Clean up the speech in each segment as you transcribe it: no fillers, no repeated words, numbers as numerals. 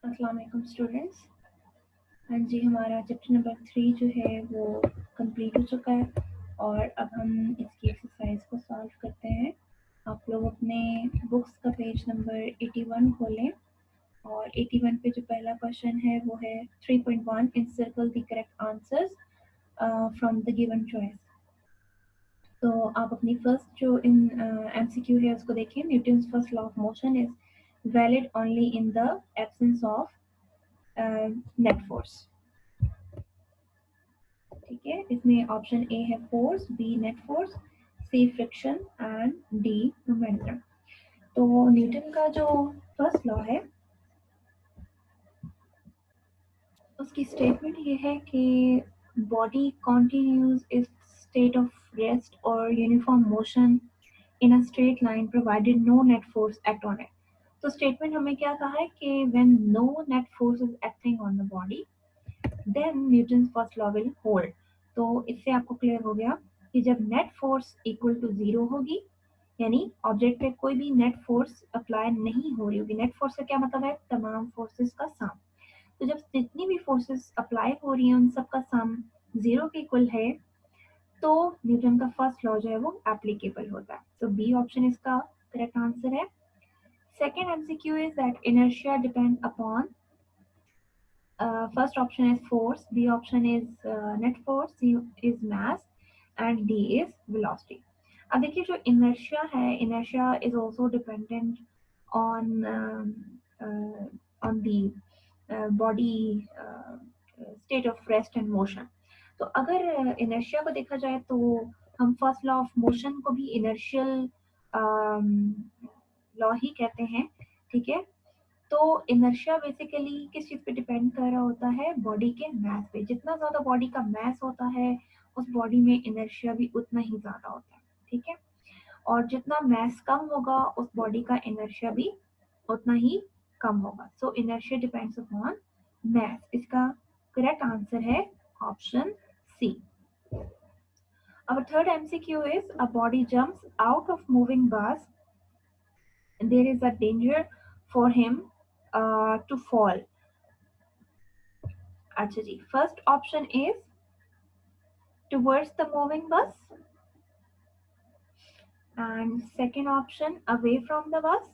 अस्सलाम वालेकुम स्टूडेंट्स। हाँ जी, हमारा चैप्टर नंबर 3 जो है वो कंप्लीट हो चुका है और अब हम इसकी एक्सरसाइज को सॉल्व करते हैं। आप लोग अपने बुक्स का पेज नंबर 81 खोलें और 81 पे जो पहला क्वेश्चन है वो है 3.1 encircle the correct answers from the given choice. तो आप अपनी फर्स्ट जो एमसीक्यू है उसको देखें। Newton's first law of motion is valid only in the absence of net force. ठीक है, इसमें ऑप्शन ए है force, B net force, C friction and D momentum. तो न्यूटन का जो फर्स्ट लॉ है उसकी स्टेटमेंट ये है कि body continues its state of rest और uniform motion in a straight line provided no net force act on it. तो स्टेटमेंट हमें क्या कहा है कि when no net force is acting on the body then Newton first law will hold. तो इससे आपको क्लियर हो गया कि जब नेट फोर्स इक्वल टू 0 होगी, यानी ऑब्जेक्ट पे कोई भी नेट फोर्स अप्लाई नहीं हो रही होगी। नेट फोर्स का क्या मतलब है? तमाम फोर्सेस का सम। तो जब जितनी भी फोर्सेस अप्लाई हो रही हैं उन सब का सम 0 के इक्वल है तो न्यूटन का फर्स्ट लॉ जो है वो एप्लीकेबल होता है। तो बी ऑप्शन इसका करेक्ट आंसर है। Second MCQ is that inertia depend upon first option is force, B option is net force, C is mass and D is velocity. अब देखिए जो inertia है, inertia is also dependent on the body state of rest and motion. तो अगर inertia को देखा जाए तो हम फर्स्ट लॉ ऑफ मोशन को भी इनर्शियल लॉ ही कहते हैं। ठीक है, तो इनर्शिया बेसिकली किस चीज पे डिपेंड कर रहा होता है? बॉडी के मास पे। जितना ज्यादा बॉडी का मास होता है उस बॉडी में इनर्शिया भी उतना ही ज्यादा होता है। ठीक है, और जितना मास कम होगा उस बॉडी का इनर्शिया भी उतना ही कम होगा। So inertia depends upon mass. इसका करेक्ट आंसर है option C. Our third MCQ is a body jumps out of moving bus and there is a danger for him to fall. अच्छा जी, first option is towards the moving bus and second option away from the bus.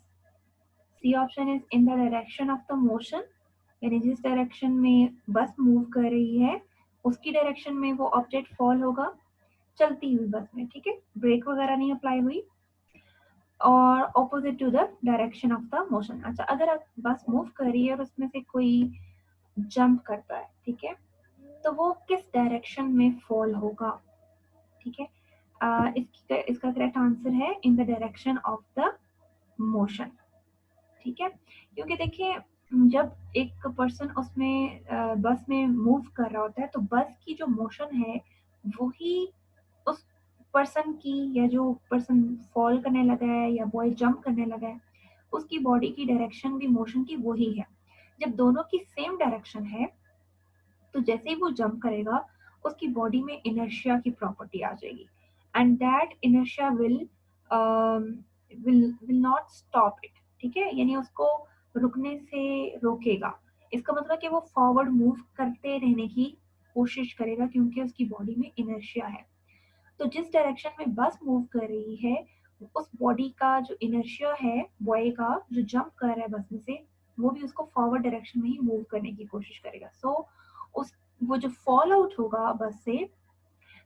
C option is in the direction of the motion, यानी जिस direction में बस move कर रही है उसकी डायरेक्शन में वो ऑब्जेक्ट फॉल होगा चलती हुई बस में। ठीक है, ब्रेक वगैरह नहीं अप्लाई हुई। और opposite to the direction of the motion. अच्छा, अगर बस मूव कर रही है और उसमें से कोई जंप करता है, ठीक है, तो वो किस डायरेक्शन में फॉल होगा? ठीक है, इसका करेक्ट आंसर है इन the direction of the motion. ठीक है, क्योंकि देखिए जब एक पर्सन उसमें बस में मूव कर रहा होता है तो बस की जो मोशन है वही उस पर्सन की, या जो पर्सन फॉल करने लगा है या बॉय जंप करने लगा है उसकी बॉडी की डायरेक्शन भी मोशन की वही है। जब दोनों की सेम डायरेक्शन है तो जैसे ही वो जंप करेगा उसकी बॉडी में इनर्शिया की प्रॉपर्टी आ जाएगी and that inertia will not stop it. ठीक है, यानी उसको रुकने से रोकेगा। इसका मतलब कि वो फॉरवर्ड मूव करते रहने की कोशिश करेगा क्योंकि उसकी बॉडी में इनर्शिया है। तो जिस डायरेक्शन में बस मूव कर रही है उस बॉडी का जो इनर्शिया है बॉय का जो जंप कर रहा है बस में से, वो भी उसको फॉरवर्ड डायरेक्शन में ही मूव करने की कोशिश करेगा। सो उस वो जो फॉल आउट होगा बस say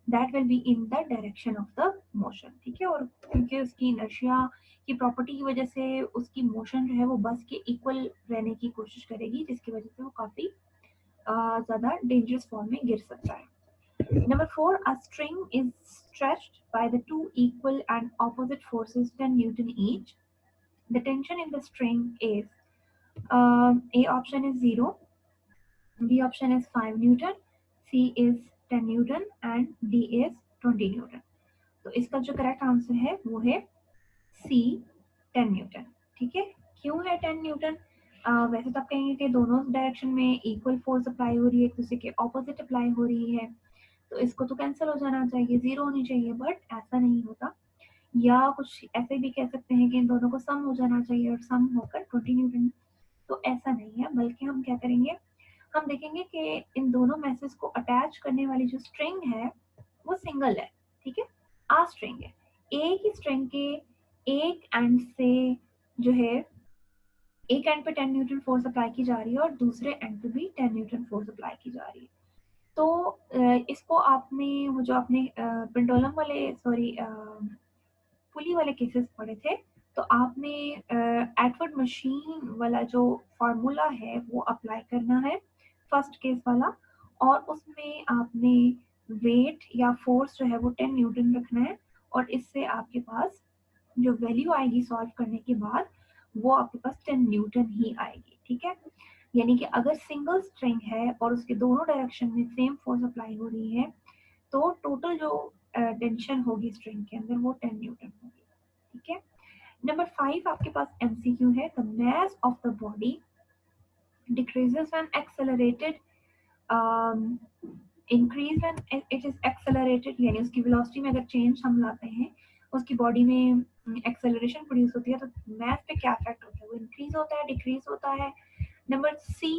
that will be in the direction of the motion. ठीक है, और क्योंकि उसकी इनर्शिया की प्रॉपर्टी की वजह से उसकी मोशन जो है वो बस के इक्वल रहने की कोशिश करेगी, जिसकी वजह से वो काफी ज्यादा डेंजरस फॉर्म में गिर सकता है। Number 4, a string is stretched by the two equal and opposite forces 10 Newton each. The tension in the string is A option is 0, B option is 5 Newton, C is 10 Newton and D is 20 Newton. तो इसका जो correct answer है वो है C 10 Newton. ठीक है, क्यों है 10 न्यूटन? वैसे तो आप कहेंगे कि दोनों डायरेक्शन में इक्वल फोर्स अप्लाई हो रही है, एक दूसरे के ऑपोजिट अप्लाई हो रही है, तो इसको तो कैंसिल हो जाना चाहिए, 0 होनी चाहिए, बट ऐसा नहीं होता। या कुछ ऐसे भी कह सकते हैं कि इन दोनों को सम हो जाना चाहिए और सम होकर 20 न्यूटन तो ऐसा नहीं है, बल्कि हम क्या करेंगे, हम देखेंगे कि इन दोनों मैसेज को अटैच करने वाली जो स्ट्रिंग है वो सिंगल है, ठीक है, आ स्ट्रिंग है। एक ही स्ट्रिंग के एक एंड से जो है, एक एंड पे 10 न्यूटन फोर्स अप्लाई की जा रही है और दूसरे एंड पे भी 10 न्यूटन फोर्स अप्लाई की जा रही है। तो इसको आपने वो जो आपने पेंडुलम वाले, सॉरी, पुली वाले केसेस पढ़े थे, तो आपने एटवर्ड मशीन वाला जो फार्मूला है वो अप्लाई करना है, फर्स्ट केस वाला, और उसमें आपने वेट या फोर्स जो है वो 10 न्यूटन रखना है, और इससे आपके पास जो वैल्यू आएगी सॉल्व करने के बाद वो आपके पास 10 न्यूटन ही आएगी, ठीक है। यानी कि अगर सिंगल स्ट्रिंग है और उसके दोनों डायरेक्शन में सेम फोर्स अप्लाई हो रही है, तो टोटल जो टेंशन होगी स्ट्रिंग के अंदर वो 10 न्यूटन होगी, ठीक है। नंबर 5 आपके पास एमसीक्यू है, the mass of the body decreases when accelerated, increase when it is accelerated, यानी उसकी वेलोसिटी में अगर चेंज हम लाते हैं, उसकी बॉडी में एक्सेलरेशन प्रोड्यूस होती है, तो मास पे क्या इफेक्ट होता है, वो इंक्रीज होता है, डिक्रीज होता है। नंबर सी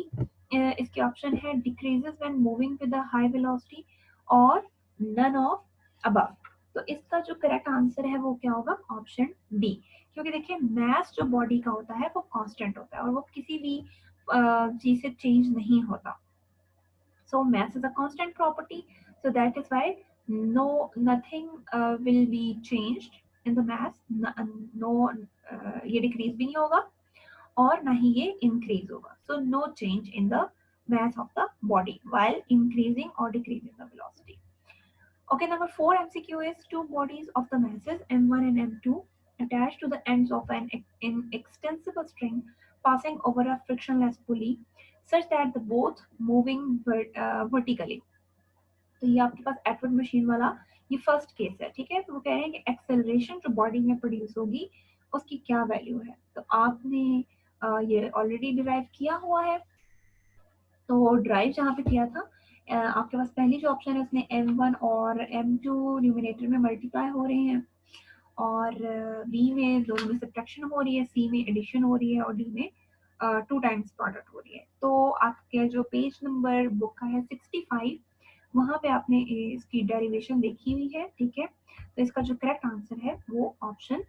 इसके ऑप्शन है, decreases when moving with a high velocity, और नन ऑफ अबव। तो इसका जो करेक्ट आंसर है वो क्या होगा, ऑप्शन डी। क्योंकि देखिए मास जो बॉडी का होता है वो कांस्टेंट होता है और वो किसी भी चीज से चेंज नहीं होता। So mass is a constant property. So that is why nothing will be changed in the mass. No, ये decrease भी नहीं होगा और ना ही ये increase होगा. So no change in the mass of the body while increasing or decreasing the velocity. Okay, number 4 MCQ is two bodies of the masses M1 and M2 attached to the ends of an extensible string passing over a frictionless pulley such that the both moving vertically. तो ये आपके पास एटवर्ड machine वाला ये first case है, ठीक है। तो वो कह रहे हैं कि एक्सेलरेशन जो बॉडी में प्रोड्यूस होगी उसकी क्या वैल्यू है, तो आपने ये ऑलरेडी डिराइव किया हुआ है। तो ड्राइव जहाँ पे किया था, आपके पास पहली जो ऑप्शन है उसमें M1 और M2 न्यूमिनेटर में मल्टीप्लाई हो रहे हैं, और बी में दोनों में सब्ट्रैक्शन हो रही है, सी में एडिशन हो रही है, और डी में 2 टाइम्स प्रोडक्ट हो रही है। तो आपके जो पेज नंबर बुक का है 65, वहाँ पे आपने इसकी डेरिवेशन देखी हुई है, ठीक है। तो इसका जो करेक्ट आंसर है वो ऑप्शन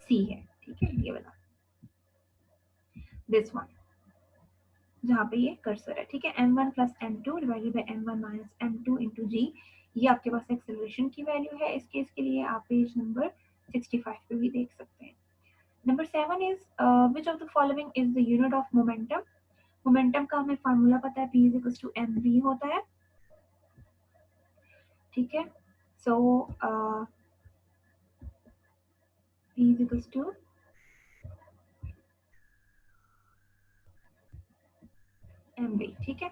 सी है, ठीक है, ये वाला, दिस वन, जहाँ पे ये कर्सर है, ठीक है। m1 plus m2 divided by m1 minus m2 into G, ये आपके पास एक्सेलरेशन की वैल्यू है। इस केस के लिए आप पेज नंबर 65 पे भी देख सकते हैं। Number 7 is which of the following is the unit of momentum. Momentum का हमें फार्मूला पता है, p इज टू mv होता है, ठीक है। सो p इज टू mv, ठीक है।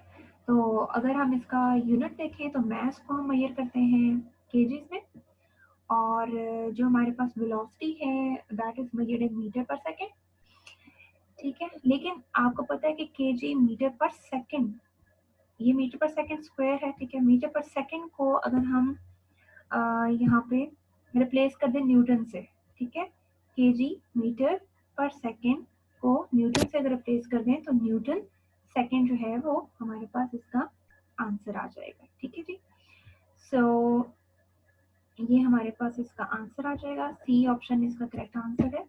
तो अगर हम इसका यूनिट देखें तो मास को हम मेजर करते हैं केजीज में, और जो हमारे पास वेलोसिटी है that is measured in metre per second, ठीक है। लेकिन आपको पता है कि केजी मीटर पर सेकेंड, ये मीटर पर सेकेंड स्क्वायर है, ठीक है। मीटर पर सेकेंड को अगर हम यहाँ पे रिप्लेस कर दें न्यूटन से, ठीक है, केजी मीटर पर सेकेंड को न्यूटन से अगर रिप्लेस कर दें तो न्यूटन सेकेंड जो है वो हमारे पास इसका आंसर आ जाएगा, ठीक है जी। सो ये हमारे पास इसका आंसर आ जाएगा, सी ऑप्शन इसका करेक्ट आंसर है,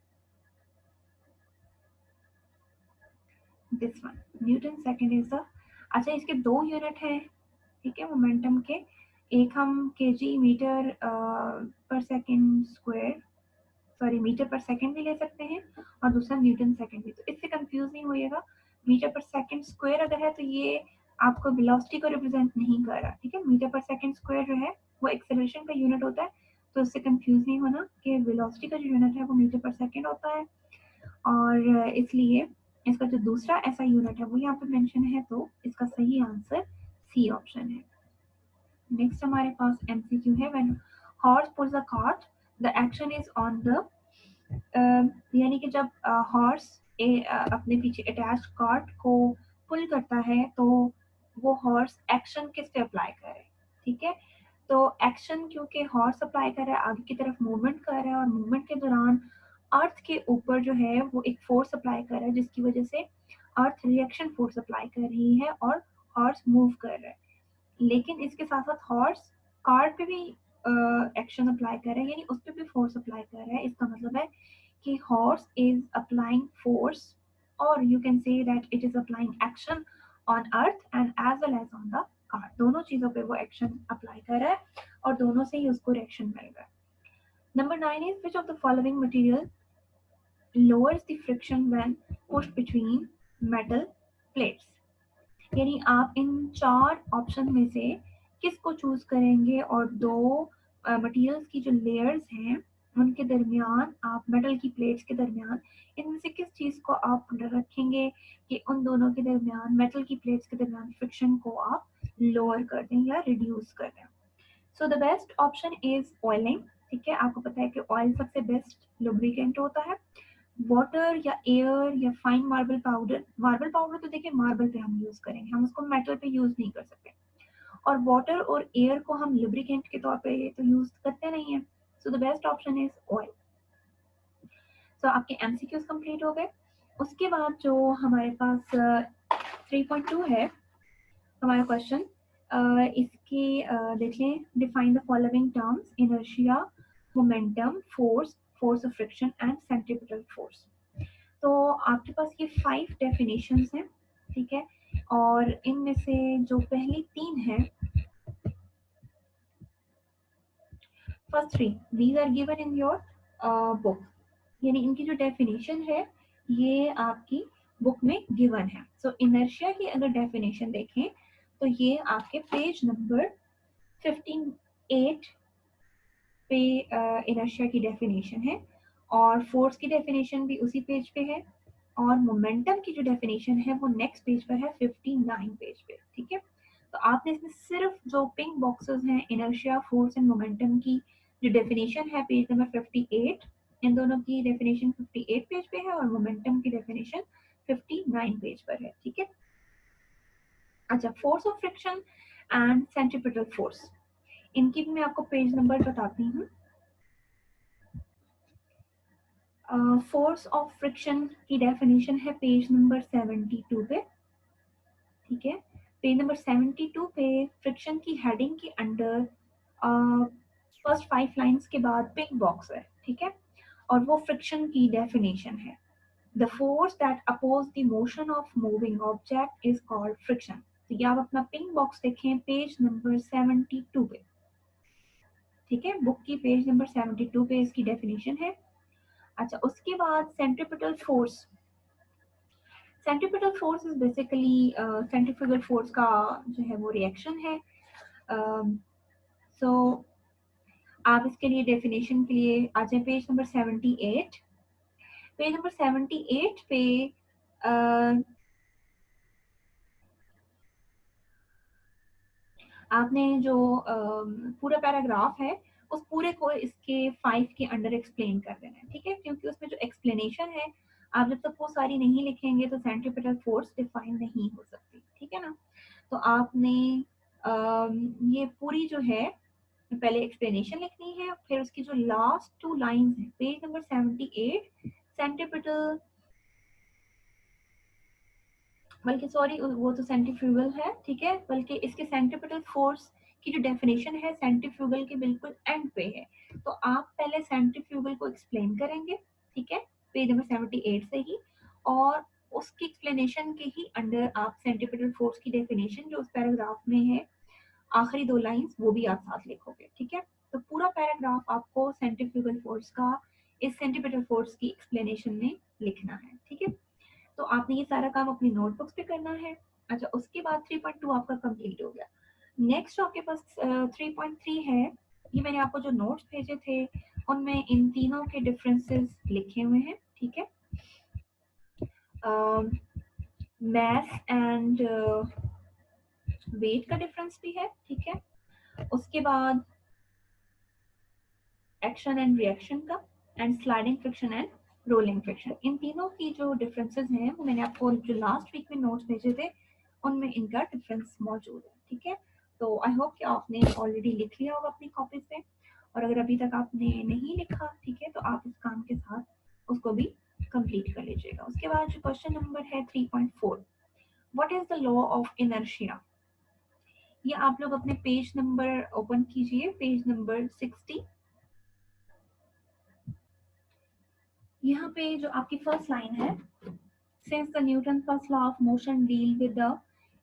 this one, Newton second is the. अच्छा, इसके दो यूनिट हैं, ठीक है, मोमेंटम के, एक हम KG metre per second square, sorry metre per second भी ले सकते हैं, और दूसरा न्यूटन सेकेंड भी। तो इससे कंफ्यूज नहीं होइएगा, मीटर पर सेकेंड स्क्वायर अगर है तो ये आपको वेलोसिटी को रिप्रेजेंट नहीं कर रहा, ठीक है। मीटर पर सेकेंड स्क्वायर जो है वो एक्सेलरेशन का यूनिट होता है, तो इससे कंफ्यूज नहीं होना कि वेलोसिटी का जो यूनिट है वो मीटर पर सेकेंड होता है, और इसलिए इसका जो दूसरा ऐसा यूनिट है वो यहाँ पे मेंशन है, तो इसका सही आंसर सी ऑप्शन है। नेक्स्ट हमारे पास एमसीक्यू है, when horse pools a cart the action is on the, यानी कि जब हॉर्स अपने पीछे अटैच कार्ट को पुल करता है तो वो हॉर्स एक्शन किस पे अप्लाई करे, ठीक है। तो एक्शन क्योंकि हॉर्स अप्लाई कर रहा है, आगे की तरफ मूवमेंट कर रहा है, और मूवमेंट के दौरान अर्थ के ऊपर जो है वो एक फोर्स अप्लाई कर रहा है, जिसकी वजह से अर्थ रिएक्शन फोर्स अप्लाई कर रही है और हॉर्स मूव कर रहा है, लेकिन इसके साथ साथ हॉर्स कार पे भी एक्शन अप्लाई कर रहा है, यानी उस पर भी फोर्स अप्लाई कर रहा है। इसका मतलब है कि हॉर्स इज अप्लाइंग फोर्स, और you can say that it is applying action on earth and as well as on the car. दोनों चीज़ों पे वो एक्शन अप्लाई कर रहा है और दोनों से ही उसको रिएक्शन मिल रहा है। Number 9 is which of the following material lowers the friction when pushed between metal plates। यानी आप इन 4 ऑप्शन में से किसको चूज करेंगे, और दो मटेरियल्स की जो लेयर्स हैं उनके दरमियान, आप मेटल की प्लेट्स के दरमियान इनमें से किस चीज़ को आप रखेंगे कि उन दोनों के दरमियान, मेटल की प्लेट्स के दरमियान फ्रिक्शन को आप लोअर कर दें या रिड्यूस कर दें। सो the best option is oiling. ठीक है, आपको पता है कि ऑयल सबसे बेस्ट लुब्रिकेंट होता है। वाटर या एयर या fine marble powder, marble powder तो देखिए मार्बल पे हम यूज करेंगे, हम उसको मेटल पे यूज नहीं कर सकते, और वाटर और एयर को हम लुब्रिकेंट के तौर पे तो यूज करते नहीं है। So the best option is oil. So आपके एमसीक्यूज कंप्लीट हो गए। उसके बाद जो हमारे पास 3.2 है हमारा क्वेश्चन, इसकी देख लें, define the following terms, inertia, momentum, force, force of friction and centripetal force. तो आपके पास ये 5 डेफिनेशंस हैं, ठीक है, और इनमें से जो पहली 3 हैं, first 3 these are given in your book, यानी इनकी जो डेफिनेशन है ये आपकी बुक में गिवन है। सो इनर्शिया की अगर डेफिनेशन देखें तो ये आपके पेज नंबर 58 पे इनर्शिया की डेफिनेशन है, और फोर्स की डेफिनेशन भी उसी पेज पे है, और मोमेंटम की जो डेफिनेशन है वो नेक्स्ट पेज पर है 59 पेज पे। ठीक है, तो आपने इसमें सिर्फ जो पिंक बॉक्सेस हैं, इनर्शिया, फोर्स एंड मोमेंटम की जो डेफिनेशन है पेज नंबर 58, इन दोनों की डेफिनेशन 58 पेज पे है और मोमेंटम की डेफिनेशन 59 पेज पर है। ठीक है, अच्छा, force of friction and centripetal force, इनकी भी मैं आपको पेज नंबर बताती हूँ। फोर्स ऑफ फ्रिक्शन की डेफिनेशन है पेज नंबर 72 पे। ठीक है, पेज नंबर 72 पे फ्रिक्शन की हेडिंग के अंडर फर्स्ट 5 लाइंस के बाद पिंक बॉक्स है। ठीक है, और वो फ्रिक्शन की डेफिनेशन है, the force that oppose the motion of moving object is called friction. तो ये आप अपना पिंक बॉक्स देखें पेज नंबर 72 पे। ठीक है, बुक की पेज नंबर 72 पे इसकी डेफिनेशन है। अच्छा, उसके बाद centripetal force, centripetal force is basically centrifugal force का जो है वो रिएक्शन है। सो आप इसके लिए डेफिनेशन के लिए आ जाए पेज नंबर 78। पेज नंबर 78 पे आपने जो पूरा पैराग्राफ है उस पूरे को इसके 5 के अंडर एक्सप्लेन कर देना है। ठीक है, क्योंकि उसमें जो एक्सप्लेनेशन है, आप जब तक वो सारी नहीं लिखेंगे तो सेंट्रीपिटल फोर्स डिफाइन नहीं हो सकती। ठीक है ना, तो आपने ये पूरी जो है पहले एक्सप्लेनेशन लिखनी है, फिर उसकी जो लास्ट 2 लाइंस है पेज नंबर 78, सेंट्रीपिटल, बल्कि सॉरी वो तो सेंट्रीफ्यूगल है। ठीक है, बल्कि इसके सेंट्रीपिटल फोर्स की जो डेफिनेशन है सेंट्रीफ्यूगल के बिल्कुल एंड पे है, तो आप पहले सेंट्रीफ्यूगल को एक्सप्लेन करेंगे। ठीक है, पेज नंबर 78 से ही, और उसकी एक्सप्लेनेशन के ही अंडर आप सेंट्रीपिटल फोर्स की डेफिनेशन जो उस पैराग्राफ में है आखिरी 2 लाइंस वो भी आप साथ लिखोगे। ठीक है, तो पूरा पैराग्राफ आपको सेंट्रीफ्यूगल फोर्स का इस सेंट्रीपिटल फोर्स की एक्सप्लेनेशन में लिखना है। ठीक है, तो आपने ये सारा काम अपनी नोटबुक्स पे करना है। अच्छा, उसके बाद 3.2 आपका कंप्लीट हो गया। नेक्स्ट आपके पास 3.3 है, ये मैंने आपको जो नोट्स भेजे थे उनमें इन तीनों के डिफरेंसेस लिखे हुए हैं। ठीक है, मैथ एंड वेट का डिफरेंस भी है। ठीक है, उसके बाद एक्शन एंड रिएक्शन का, and sliding friction and rolling friction, इन तीनों की जो डिफरेंसेस हैं वो मैंने आपको जो लास्ट वीक में नोट्स भेजे थे उनमें इनका डिफरेंस मौजूद है। ठीक है, तो आई होप कि आपने ऑलरेडी लिख लिया होगा अपनी कॉपीज पे, और अगर अभी तक आपने नहीं लिखा, ठीक है, तो आप इस काम के साथ उसको भी कंप्लीट कर लीजिएगा। उसके बाद जो क्वेश्चन नंबर है 3.4, what is the law of inertia. ये आप लोग अपने पेज नंबर ओपन कीजिए, पेज नंबर 60। यहाँ पे जो आपकी फर्स्ट लाइन है, since the Newton's first law of motion deal with the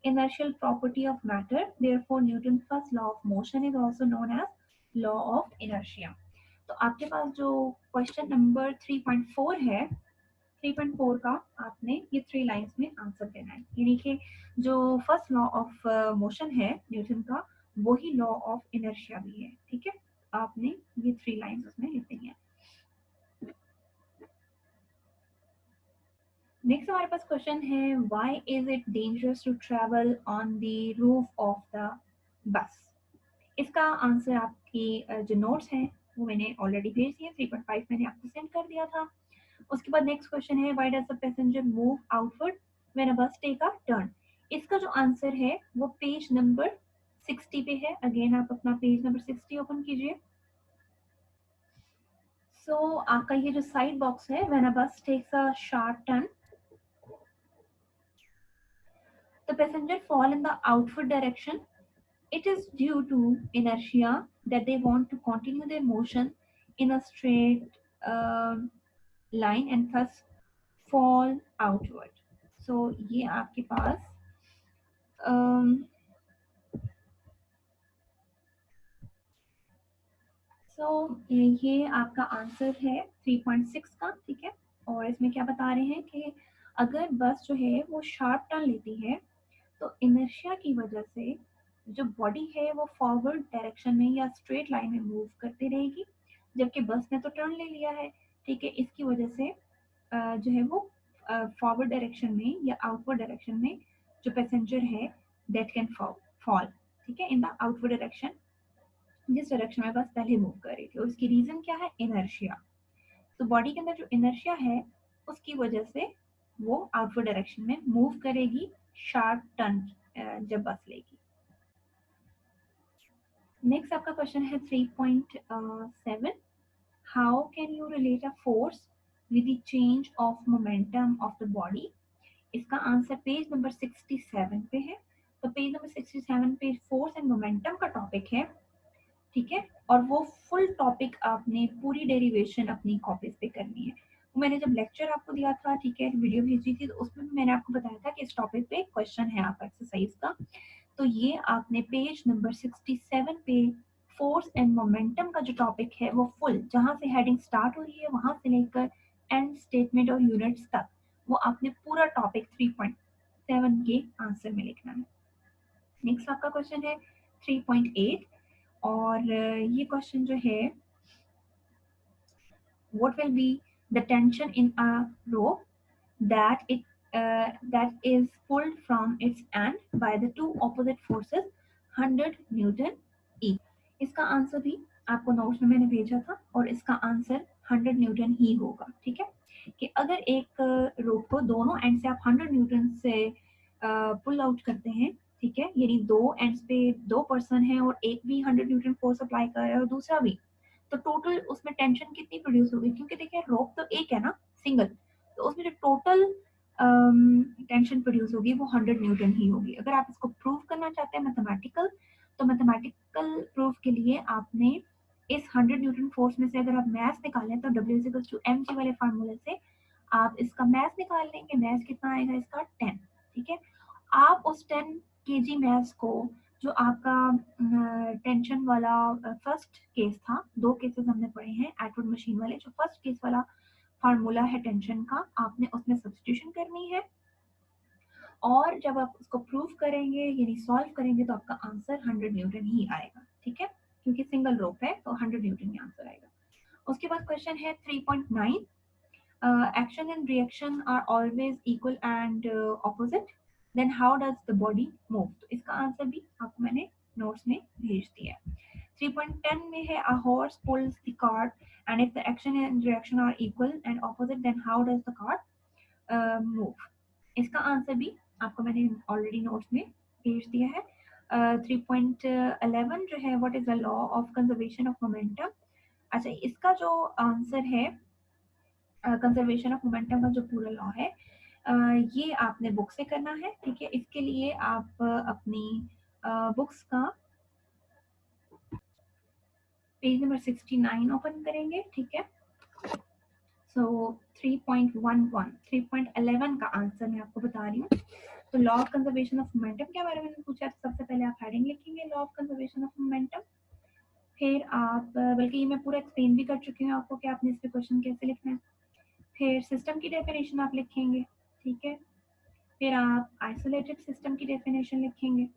inertial property of matter, therefore Newton's first law of motion is also known as law of inertia। तो आपके पास जो question number 3.4 है, 3.4 का आपने ये 3 lines में answer देना है, यानी कि जो फर्स्ट लॉ ऑफ मोशन है न्यूटन का, वही लॉ ऑफ इनर्शिया भी है। ठीक है, आपने ये 3 लाइंस उसमें लिखनी है। नेक्स्ट हमारे पास क्वेश्चन है, why is it dangerous to travel on the roof of the bus. इसका आंसर आपकी जो नोट्स हैं वो मैंने ऑलरेडी भेज दिए, 3.5 मैंने आपको सेंड कर दिया था। उसके बाद नेक्स्ट क्वेश्चन है, why does the passenger move outward when a बस टेक अ टर्न। इसका जो आंसर है वो पेज नंबर 60 पे है। अगेन आप अपना पेज नंबर 60 ओपन कीजिए। सो आपका ये जो साइड बॉक्स है, when a bus takes a sharp turn, the passenger fall in the outward direction. It is due to inertia that they want to continue their motion in a straight line and thus fall outward. So ये आपके पास ये आपका answer है 3.6 का। ठीक है, और इसमें क्या बता रहे हैं कि अगर बस जो है वो शार्प टर्न लेती है तो इनर्शिया की वजह से जो बॉडी है वो फॉरवर्ड डायरेक्शन में या स्ट्रेट लाइन में मूव करती रहेगी, जबकि बस ने तो टर्न ले लिया है। ठीक है, इसकी वजह से जो है वो फॉरवर्ड डायरेक्शन में या आउटवर्ड डायरेक्शन में जो पैसेंजर है दैट कैन फॉल। ठीक है, इन द आउटवर्ड डायरेक्शन, जिस डायरेक्शन में बस पहले मूव कर रही थी, और उसकी रीजन क्या है, इनर्शिया। तो बॉडी के अंदर जो इनर्शिया है उसकी वजह से वो आउटवर्ड डायरेक्शन में मूव करेगी शार्प टर्न जब बस लेगी। नेक्स्ट आपका क्वेश्चन है 3.7, how can you relate a force with the change of momentum of the body. इसका आंसर पेज नंबर 67 पे है। तो पेज नंबर 67 पे फोर्स एंड मोमेंटम का टॉपिक है। ठीक है, और वो फुल टॉपिक आपने पूरी डेरिवेशन अपनी कॉपीज पे करनी है। मैंने जब लेक्चर आपको दिया था, ठीक है, वीडियो भेजी थी, तो उसमें भी मैंने आपको बताया था कि इस टॉपिक पे क्वेश्चन है आपका एक्सरसाइज का। तो ये आपने पेज नंबर 67 पे फोर्स एंड मोमेंटम का जो टॉपिक है वो फुल, जहां से हेडिंग स्टार्ट हो रही है वहां से लेकर एंड स्टेटमेंट और यूनिट्स तक, वो आपने पूरा टॉपिक 3.7 के आंसर में लिखना है। नेक्स्ट आपका क्वेश्चन है 3.8, और ये क्वेश्चन जो है, what will be the tension in a rope that is pulled from its end by the two opposite forces 100 Newton ई। इसका आंसर भी आपको नोट्स में मैंने भेजा था, और इसका आंसर 100 न्यूटन ही होगा। ठीक है, कि अगर एक रोप को दोनों एंड से आप 100 न्यूटन से पुल आउट करते हैं, ठीक है, यानी दो एंड्स पे दो पर्सन है और एक भी 100 न्यूटन फोर्स अप्लाई कर रहा है और दूसरा भी, तो टोटल उसमें टेंशन कितनी प्रोड्यूस होगी, क्योंकि देखिए रोप तो एक है ना, सिंगल, तो उसमें जो टोटल टेंशन प्रोड्यूस होगी वो 100 न्यूटन ही होगी। अगर आप इसको प्रूव करना चाहते हैं मैथमेटिकल, तो मैथमेटिकल प्रूफ के लिए आपने इस 100 न्यूटन फोर्स में से अगर आप मैथ निकालें तो W=mg वाले फार्मूले से आप इसका मैथ निकाल लेंगे। मैथ कितना आएगा इसका, 10। ठीक है, आप उस 10 केजी मैथ्स को, जो आपका टेंशन वाला फर्स्ट केस था, दो केसेस हमने पढ़े हैं एटवुड मशीन वाले, जो फर्स्ट केस वाला फार्मूला है टेंशन का, आपने उसमें सब्स्टिट्यूशन करनी है, और जब आप उसको प्रूव करेंगे यानी सॉल्व करेंगे तो आपका आंसर 100 न्यूटन ही आएगा। ठीक है, क्योंकि सिंगल रोप है तो 100 न्यूटन ही आंसर आएगा। उसके बाद क्वेश्चन है 3.9, action and reaction are always equal and opposite, then how does the body move। तो इसका आंसर भी आपको मैंने नोट्स में भेज दिया है। 3.10 में है, a horse pulls the cart and if the action and reaction are equal and opposite then how does the cart move। इसका आंसर भी आपको मैंने ऑलरेडी नोट्स में भेज दिया है। 3.11 जो है, what is the law of conservation of momentum. अच्छा, इसका जो आंसर है कंजर्वेशन ऑफ मोमेंटम का जो पूरा लॉ है ये आपने बुक से करना है, ठीक है। इसके लिए आप अपनी बुक्स का पेज नंबर 69 ओपन करेंगे, ठीक है। सो 3.11 3.11 का आंसर मैं आपको बता रही हूँ। तो law of conservation of momentum के बारे में पूछा, तो सबसे पहले आप हेडिंग लिखेंगे law of conservation of momentum. फिर आप बल्कि ये मैं पूरा एक्सप्लेन भी कर चुकी हूँ आपको कि आपने इस पे क्वेश्चन कैसे लिखना है। फिर सिस्टम की डेफिनेशन आप लिखेंगे, ठीक है। फिर आप आइसोलेटेड सिस्टम की डेफिनेशन लिखेंगे।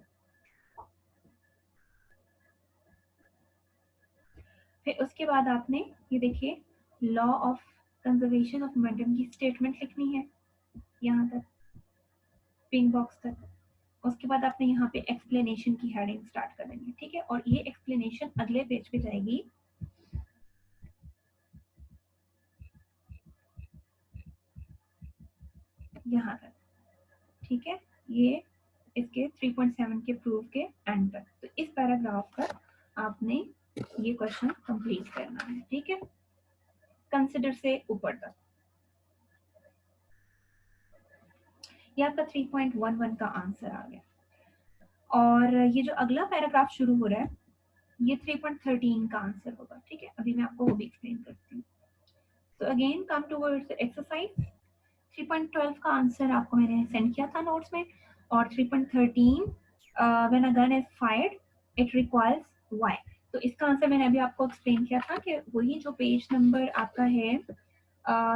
फिर उसके बाद आपने ये देखिए law of conservation of momentum की स्टेटमेंट लिखनी है यहाँ तक, पिंक बॉक्स तक। उसके बाद आपने यहाँ पे एक्सप्लेनेशन की हेडिंग स्टार्ट कर देंगे, ठीक है। और ये एक्सप्लेनेशन अगले पेज पे जाएगी, यहाँ तक, ठीक है। ये इसके 3.7 के प्रूफ के एंड तक। तो इस पैराग्राफ पर आपने ये क्वेश्चन कंप्लीट करना है, ठीक है, कंसिडर से ऊपर तक। ये आपका 3.11 का आंसर आ गया। और ये जो अगला पैराग्राफ शुरू हो रहा है ये 3.13 का आंसर होगा, ठीक है। अभी मैं आपको वो भी एक्सप्लेन करती हूँ। तो अगेन कम टूवर्ड्स एक्सरसाइज। 3.12 का आंसर आपको मैंने सेंड किया था नोट्स में। और 3.13 when a gun is fired it requires why. तो इसका आंसर मैंने अभी आपको एक्सप्लेन किया था कि वही जो पेज नंबर आपका है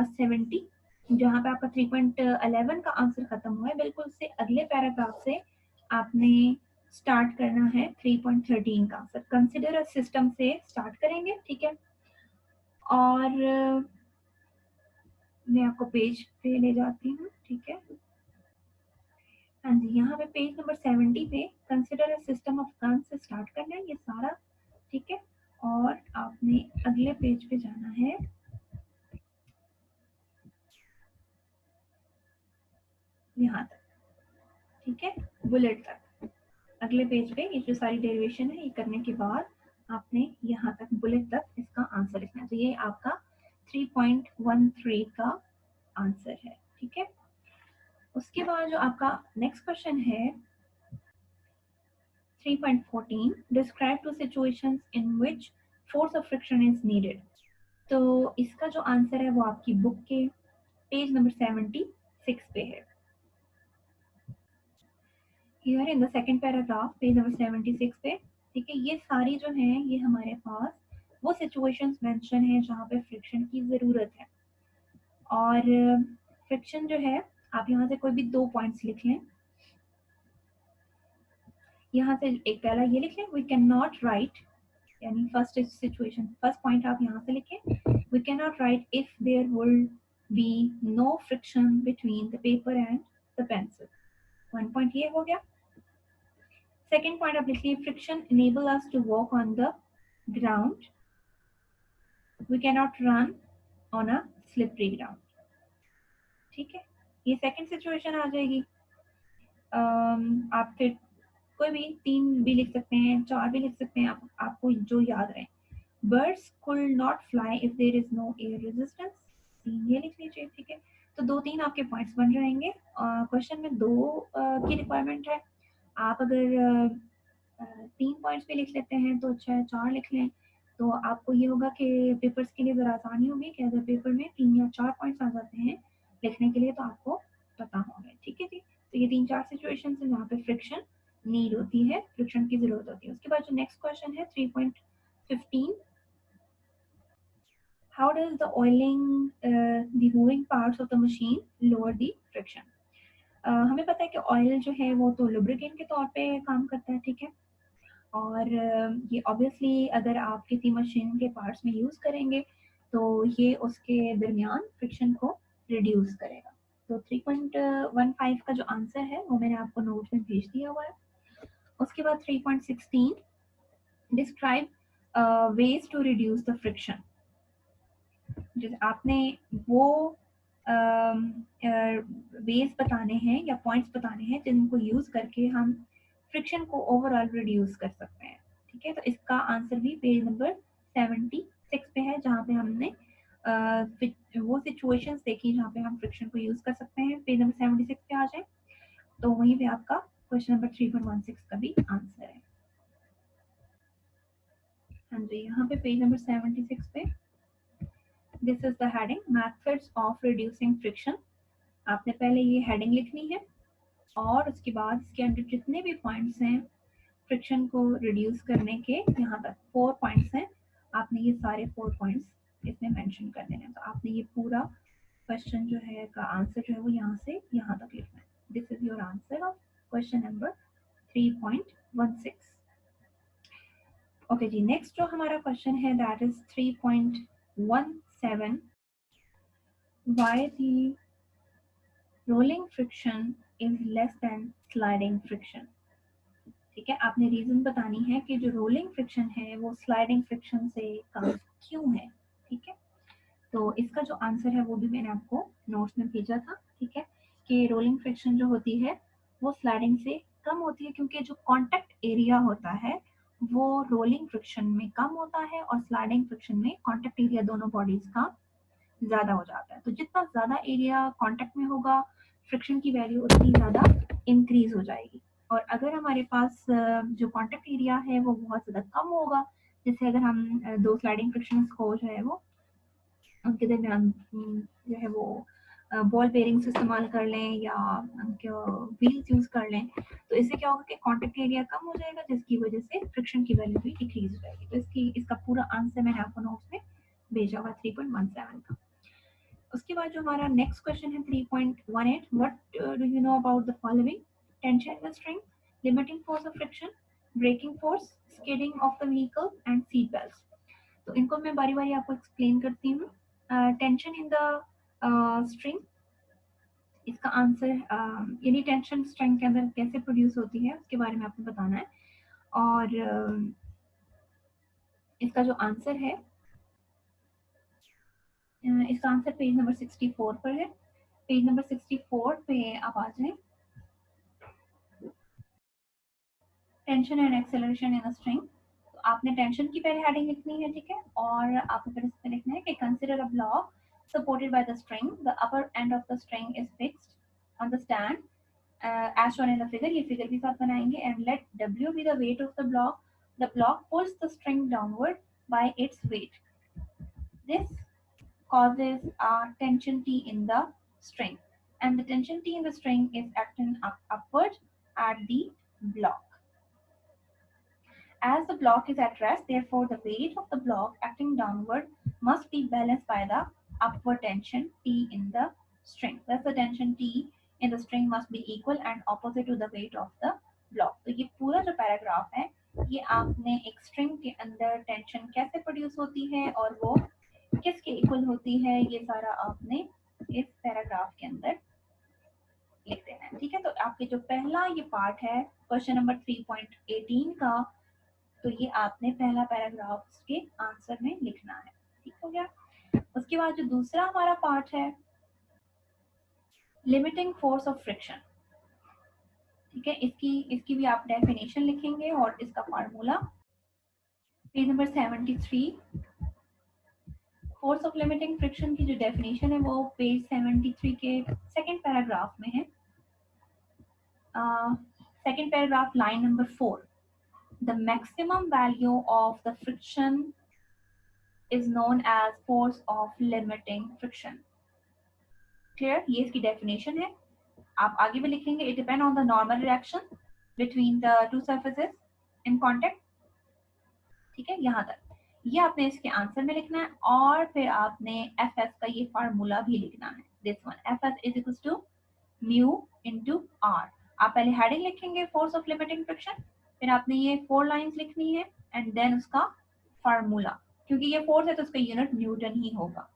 70, जहाँ पे आपका 3.11 का आंसर खत्म हुआ है, बिल्कुल उससे अगले पैराग्राफ से आपने स्टार्ट करना है 3.13 का आंसर। कंसिडर अ सिस्टम से स्टार्ट करेंगे, ठीक है। और मैं आपको पेज पे ले जाती हूँ, ठीक है। हाँ जी, यहाँ पे पेज नंबर 70 पे consider a system of gun से स्टार्ट करना है ये सारा, ठीक है। और आपने अगले पेज पे जाना है, यहाँ तक, ठीक है, बुलेट तक। अगले पेज पे ये जो सारी डेरिवेशन है ये करने के बाद आपने यहाँ तक बुलेट तक इसका आंसर लिखना है। तो ये आपका 3.13 का आंसर है, ठीक है। उसके बाद जो आपका नेक्स्ट क्वेश्चन है 3.14 describe two situations in which force of friction is needed. तो इसका जो आंसर है वो आपकी बुक के पेज नंबर 76 पे है। Here in the second paragraph page number 76 पे, ठीक है। ये सारी जो है ये हमारे पास वो सिचुएशंस मेंशन है जहाँ पे फ्रिक्शन की ज़रूरत है। और फ्रिक्शन जो है आप यहाँ से कोई भी 2 पॉइंट्स लिख लें। यहाँ से एक पहला ये लिख लें, वी कैन नॉट राइट, यानी फर्स्ट सिचुएशन, फर्स्ट पॉइंट आप यहाँ से लिखें, we can not write if there will be no friction between the paper and the pencil. One point ये हो गया। सेकेंड पॉइंट आप लिखिए, friction enable us to walk on the ground, we can not run on a slippery ground, ठीक है। ये second situation आ जाएगी। आप फिर कोई भी 3 भी लिख सकते हैं, 4 भी लिख सकते हैं, आपको जो याद रहे। Birds could not fly if there is no air resistance, ये लिख लीजिए, ठीक है। तो 2-3 आपके पॉइंट्स बन रहेंगे। क्वेश्चन में 2 की रिक्वायरमेंट है। आप अगर 3 पॉइंट्स भी लिख लेते हैं तो अच्छा है, 4 लिख लें तो आपको ये होगा कि पेपर्स के लिए ज़रा आसानी होगी कि अगर पेपर में 3 या 4 पॉइंट्स आ जाते हैं लिखने के लिए तो आपको पता होगा, ठीक है जी। तो ये 3-4 सिचुएशन है जहाँ पे फ्रिक्शन नीड होती है, फ्रिक्शन की जरूरत होती है। उसके बाद जो नेक्स्ट क्वेश्चन है 3.15, how does the oiling the moving parts of the machine lower the friction. हमें पता है कि ऑयल जो है वो तो लुब्रिकेंट के तौर पे काम करता है, ठीक है। और ये ऑब्वियसली अगर आप किसी मशीन के पार्ट्स में यूज़ करेंगे तो ये उसके दरमियान फ्रिक्शन को रिड्यूस करेगा। तो 3.15 का जो आंसर है वो मैंने आपको नोट में भेज दिया हुआ है। उसके बाद 3.16 describe ways to reduce the friction. जैसे आपने वो वेज बताने हैं या पॉइंट्स बताने हैं जिनको यूज़ करके हम फ्रिक्शन को ओवरऑल रिड्यूस कर सकते हैं, ठीक है। तो इसका आंसर भी पेज नंबर 76 पे है जहाँ पे हमने वो सिचुएशंस देखिए जहाँ पे हम फ्रिक्शन को यूज कर सकते हैं। पेज नंबर 76 पे आ जाए तो वहीं पे आपका क्वेश्चन नंबर 3.16 का भी आंसर है। हाँ जी, यहाँ पे पेज नंबर 76 पे this is the heading methods of reducing friction. आपने पहले ये हेडिंग लिखनी है और उसके बाद इसके अंदर जितने भी पॉइंट्स हैं फ्रिक्शन को रिड्यूस करने के, यहाँ तक 4 पॉइंट्स हैं, आपने ये सारे 4 पॉइंट्स इसमें मेंशन कर देने हैं। तो आपने ये पूरा क्वेश्चन जो है का आंसर जो है वो यहाँ से यहाँ तक लिखना है। This is your answer of question number 3.16। Okay जी, नेक्स्ट जो हमारा क्वेश्चन है that is 3.17, why the rolling friction is less than sliding friction. ठीक है, आपने रीजन बतानी है कि जो रोलिंग फ्रिक्शन है वो स्लाइडिंग फ्रिक्शन से कम क्यों है। ठीक है, तो इसका जो आंसर है वो भी मैंने आपको नोट्स में भेजा था। ठीक है, कि रोलिंग फ्रिक्शन जो होती है वो स्लाइडिंग से कम होती है क्योंकि जो कांटेक्ट एरिया होता है वो रोलिंग फ्रिक्शन में कम होता है और स्लाइडिंग फ्रिक्शन में कांटेक्ट एरिया दोनों बॉडीज का ज़्यादा हो जाता है। तो जितना ज़्यादा एरिया कांटेक्ट में होगा फ्रिक्शन की वैल्यू उतनी ज़्यादा इंक्रीज हो जाएगी। और अगर हमारे पास जो कांटेक्ट एरिया है वो बहुत ज़्यादा कम होगा, जैसे अगर हम दो स्लाइडिंग फ्रिक्शन को जो है वो उनके दरमियान जो है वो बॉल बेरिंग्स इस्तेमाल कर लें या व्हील्स यूज़ कर लें, तो इससे क्या होगा कि कांटेक्ट एरिया कम हो जाएगा जिसकी वजह से फ्रिक्शन की वैल्यू भी डिक्रीज हो जाएगी। तो इसका पूरा आंसर मैंने आपको नोट्स में भेजा हुआ 3.17 का। उसके बाद जो हमारा नेक्स्ट क्वेश्चन है 3.18, what do you know about the following? Tension in the string, limiting force of friction, breaking force, skidding of the vehicle and seat belts. तो इनको मैं बारी बारी आपको एक्सप्लेन करती हूँ। टेंशन इन द स्ट्रिंग, इसका आंसर यानी टेंशन स्ट्रिंग के अंदर कैसे प्रोड्यूस होती है उसके बारे में आपको बताना है। और इसका जो आंसर है इसका आंसर पेज नंबर 64 पर है। पेज नंबर 64 पे आप आ जाएं। Tension and acceleration in a string, तो आपने टेंशन की पहले हेडिंग लिखनी है। ठीक है, और आपको फिर इसमें लिखना है कि consider a block supported by the string, the upper end of the string is fixed on the stand as shown in the figure। ये फिगर भी साथ बनाएंगे। and let W be the weight of the block, the block pulls the string downward by its weight, this causes a tension T in the string and the tension T in the string is acting upward at the block. As the block is at rest, therefore the weight of the block acting downward must be balanced by the upward tension T in the string. Thus the tension T in the string must be equal and opposite to the weight of the block. तो ये पूरा जो paragraph है ये आपने एक string के अंदर टेंशन कैसे प्रोड्यूस होती है और वो किसके इक्वल होती है ये सारा आपने इस पैराग्राफ के अंदर लिख देना है। ठीक है, तो आपके जो पहला ये पार्ट है क्वेश्चन नंबर 3.18 का, तो ये आपने पहला पैराग्राफ के आंसर में लिखना है। ठीक हो गया। उसके बाद जो दूसरा हमारा पार्ट है लिमिटिंग फोर्स ऑफ फ्रिक्शन। ठीक है, इसकी भी आप डेफिनेशन लिखेंगे और इसका formula page number 73। Force of limiting friction की जो डेफिनेशन है वो पेज 73 के सेकंड पैराग्राफ में है। Second paragraph line number 4, the maximum value of the friction is known as force of limiting friction। Clear, ये इसकी डेफिनेशन है। आप आगे भी लिखेंगे it depend on the normal reaction between the two surfaces in contact. ठीक है, यहाँ तक ये आपने इसके आंसर में लिखना है और फिर आपने एफ एस का ये फार्मूला भी लिखना है। This one F S is equal to mu into R. आप पहले हेडिंग लिखेंगे फोर्स ऑफ लिमिटिंग फ्रिक्शन, फिर आपने ये 4 लाइंस लिखनी है एंड देन उसका फार्मूला, क्योंकि ये फोर्स है तो उसका यूनिट न्यूटन ही होगा।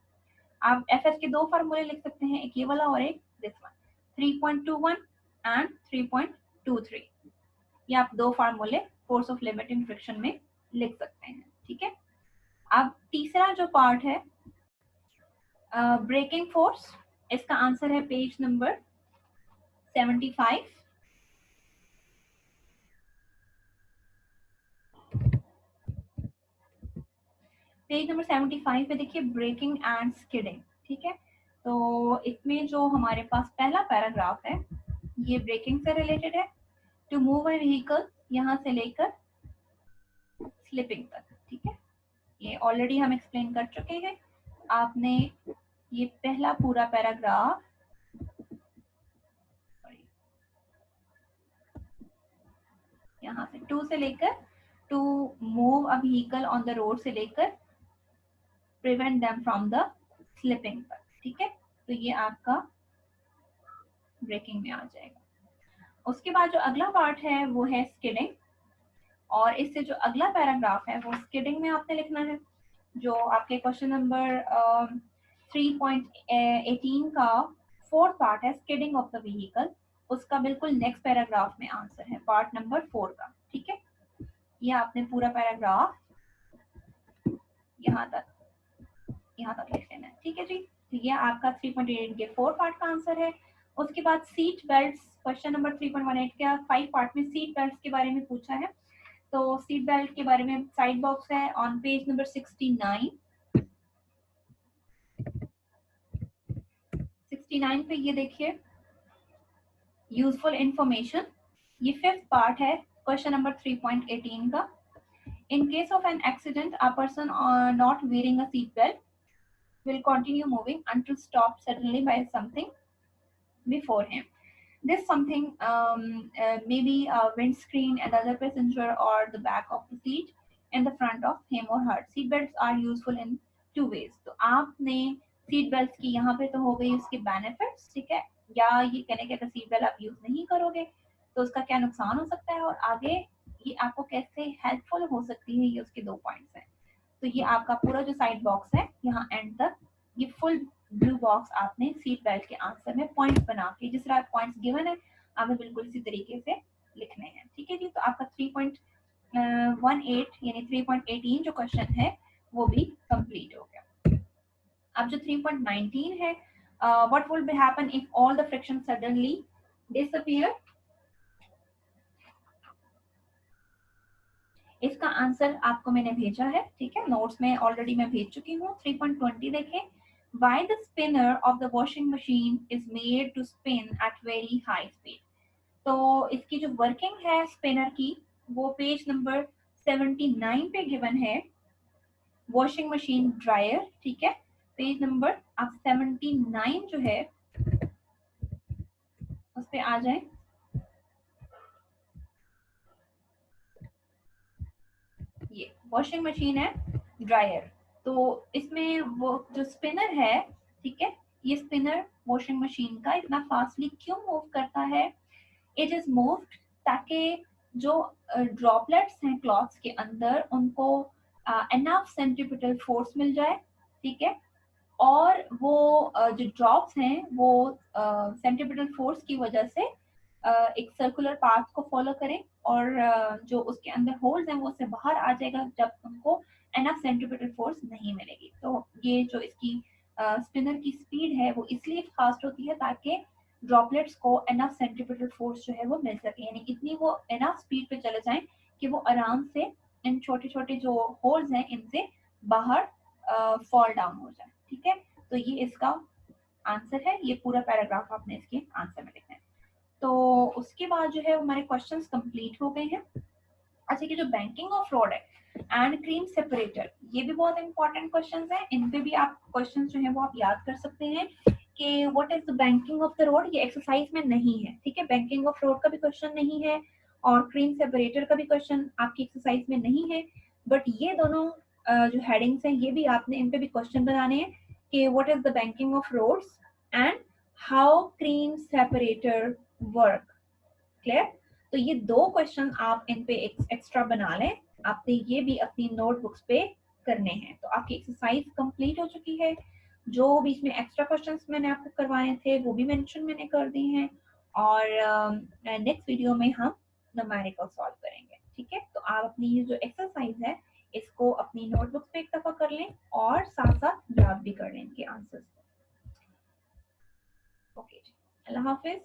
आप एफ एस के दो फार्मूले लिख सकते हैं, एक ये वाला और एक दिस वन, 3.21 एंड 3.23। ये आप दो फार्मूले फोर्स ऑफ लिमिटिंग फ्रिक्शन में लिख सकते हैं। ठीक है, अब तीसरा जो पार्ट है ब्रेकिंग फोर्स, इसका आंसर है पेज नंबर 75। पेज नंबर 75 पे देखिए ब्रेकिंग एंड स्किडिंग, ठीक है। तो इसमें जो हमारे पास पहला पैराग्राफ है ये ब्रेकिंग से रिलेटेड है। टू मूव अ व्हीकल यहाँ से लेकर स्लिपिंग तक, ठीक है। ये ऑलरेडी हम एक्सप्लेन कर चुके हैं। आपने ये पहला पूरा पैराग्राफ यहाँ से टू से लेकर to move a vehicle on the road से लेकर prevent them from the slipping तक, ठीक है। तो ये आपका ब्रेकिंग में आ जाएगा। उसके बाद जो अगला पार्ट है वो है स्किडिंग, और इससे जो अगला पैराग्राफ है वो स्किडिंग में आपने लिखना है। जो आपके क्वेश्चन नंबर 3.18 का फोर्थ पार्ट है स्किडिंग ऑफ द व्हीकल, उसका बिल्कुल नेक्स्ट पैराग्राफ में आंसर है पार्ट नंबर 4 का, ठीक है। ये आपने पूरा पैराग्राफ यहाँ तक लिख लेना है, ठीक है जी। तो ये आपका 3.18 के 4 पार्ट का आंसर है। उसके बाद सीट बेल्ट, क्वेश्चन नंबर 3.18 का 5 पार्ट में सीट बेल्ट के बारे में पूछा है। तो सीट बेल्ट के बारे में साइड बॉक्स है ऑन पेज नंबर 69 पे ये देखिए यूजफुल इंफॉर्मेशन, ये फिफ्थ पार्ट है क्वेश्चन नंबर 3.18 का। In case of an accident a person not wearing a seat belt will continue moving until stopped suddenly by something before him. This something may be a windscreen, another passenger, or the back of the seat in the front of him or her. Seat belts are useful in two ways. तो आपने seat belt की यहाँ पे तो हो गई उसके benefits, ठीक है, या ये कहने के अगर सीट बेल्ट आप यूज नहीं करोगे तो उसका क्या नुकसान हो सकता है, और आगे ये आपको कैसे हेल्पफुल हो सकती है, ये उसके दो पॉइंट्स हैं। तो ये आपका पूरा जो साइड बॉक्स है यहाँ एंड तक ये फुल ब्लू बॉक्स आपने सीट बेल्ट के आंसर में पॉइंट्स बना के जिस तरह पॉइंट्स गिवन है आपने बिल्कुल इसी तरीके से लिखने हैं, ठीक है जी। तो आपका 3.18 यानी 3.18 जो क्वेश्चन है वो भी कंप्लीट हो गया। अब जो 3.19 है, what will be happen if all the friction suddenly disappear, इसका आंसर आपको मैंने भेजा है, ठीक है, नोट्स में ऑलरेडी मैं भेज चुकी हूँ। 3.20 देखें, why the spinner of the washing machine is made to spin at very high speed। तो इसकी जो वर्किंग है स्पिनर की वो पेज नंबर 79 पे गिवन है। वॉशिंग मशीन ड्रायर, ठीक है, पेज नंबर आप 79 जो है उस पे आ जाए। ये वॉशिंग मशीन है ड्रायर, तो इसमें वो जो स्पिनर है, ठीक है, ये स्पिनर वॉशिंग मशीन का इतना फास्टली क्यों मूव करता है। इट इज मूव्ड ताकि जो ड्रॉपलेट्स हैं क्लॉथ्स के अंदर उनको एनफ सेंट्रीपिटल फोर्स मिल जाए, ठीक है, और वो जो ड्रॉप्स हैं वो सेंट्रीपिटल फोर्स की वजह से एक सर्कुलर पाथ को फॉलो करें, और जो उसके अंदर होल्स हैं वो उससे बाहर आ जाएगा जब उनको एनफ सेंट्रीपिटल फोर्स नहीं मिलेगी। तो ये जो इसकी स्पिनर की स्पीड है वो इसलिए फास्ट होती है ताकि ड्रॉपलेट्स को एनफ सेंट्रीपिटल फोर्स जो है वो मिल सके, यानी इतनी वो एनफ स्पीड पे चले जाएं कि वो आराम से इन छोटे छोटे जो होल्स हैं इनसे बाहर फॉल डाउन हो जाए, ठीक है। तो ये इसका आंसर है, ये पूरा पैराग्राफ आपने इसके आंसर में लिखना है। तो उसके बाद जो है हमारे क्वेश्चंस कंप्लीट हो गए हैं। अच्छा, कि जो बैंकिंग ऑफ रोड है एंड क्रीम सेपरेटर, ये भी बहुत इंपॉर्टेंट क्वेश्चंस हैं, इन पे भी आप क्वेश्चंस जो है वो आप याद कर सकते हैं कि what is the banking of the road. ये एक्सरसाइज में नहीं है, ठीक है, बैंकिंग ऑफ रोड का भी क्वेश्चन नहीं है और क्रीम सेपरेटर का भी क्वेश्चन आपकी एक्सरसाइज में नहीं है, बट ये दोनों जो हेडिंग्स हैं ये भी आपने इन पे भी क्वेश्चन बनाने हैं कि what is the banking of roads and how cream separator work. Clear. तो ये दो क्वेश्चन आप इन पे एक्स्ट्रा बना लें, आपने ये भी अपनी नोटबुक्स पे करने हैं। तो आपकी एक्सरसाइज कंप्लीट हो चुकी है। जो बीच में एक्स्ट्रा क्वेश्चंस मैंने आपको करवाने थे वो भी मेंशन मैंने कर दिए हैं, और नेक्स्ट वीडियो में हम न्यूमेरिकल सॉल्व करेंगे, ठीक है। तो आप अपनी ये जो एक्सरसाइज है इसको अपनी नोटबुक्स पे एक दफा कर लें और साथ साथ याद भी कर लें इनके आंसर्स। ओके, अल्लाह हाफिज।